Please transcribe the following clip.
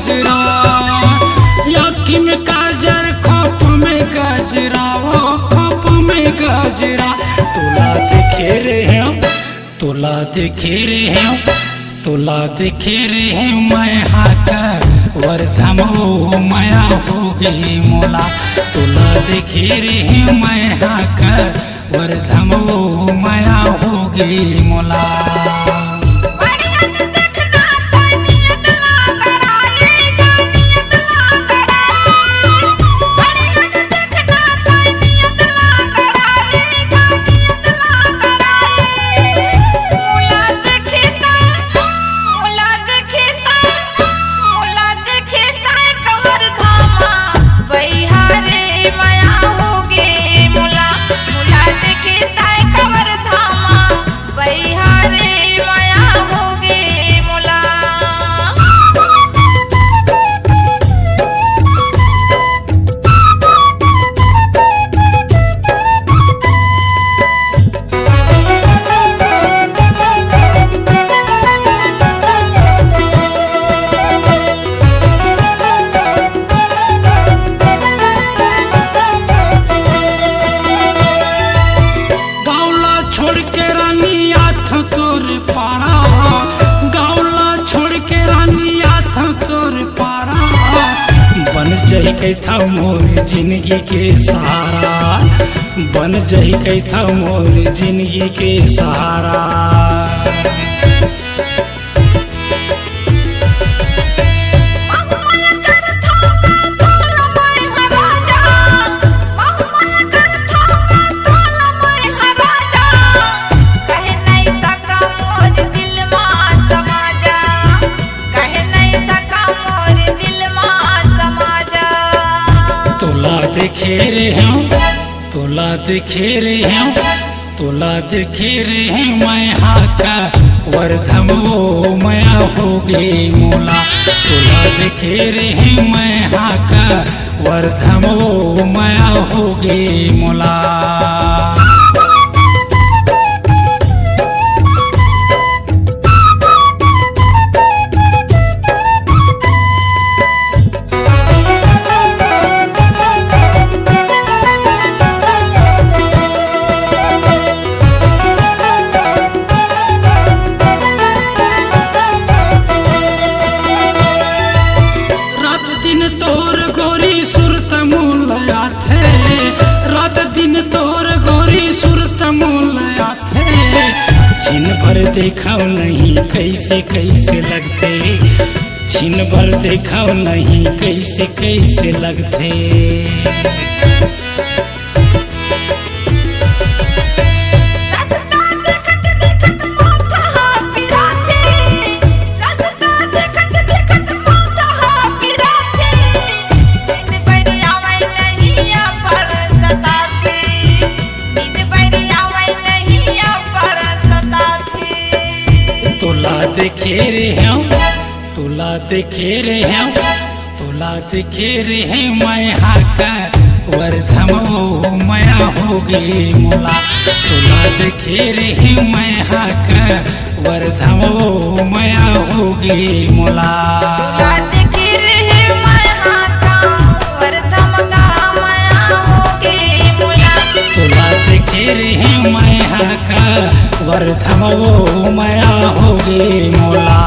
गजरा, आँखी में काजर खोप में गजरा, वो खोप में गजरा। तोला देखे रहे हो, तोला देखे रहे हो, तोला देखे रहे मैं हाका वर्धम ओ माया हो गई मोला। तोला देखे रहे मैं हाका वर्धम ओ माया हो गई मोला। जही कैथा मोर जिंदगी के सहारा, बन जही कैथा मोर जिंदगी के सहारा। देखे रहे हूँ, तोला देखे रहे हूँ, तोला देखे रहे मैं हाका वर्धम ओ माया हो गई मोला। तोला देखे रहे मैं हाका वर्धम ओ माया हो गई मोला। छिन भर देखा नहीं कैसे कैसे लगते, छिन भर देखा नहीं कैसे कैसे लगते। देखे रहे हूँ, तोला देखे रहे हूँ, तोला देखे रहे मैं हाका वर्धम ओ माया हो गई मोला। तोला देखे रहे मैं हाका वर्धम ओ माया हो गई मोला। तोला देखे रहे मैं हाका वर्धम का माया हो गई मोला। तोला देखे रहे मैं हाका वर्धम ओ माया हो गई मोला।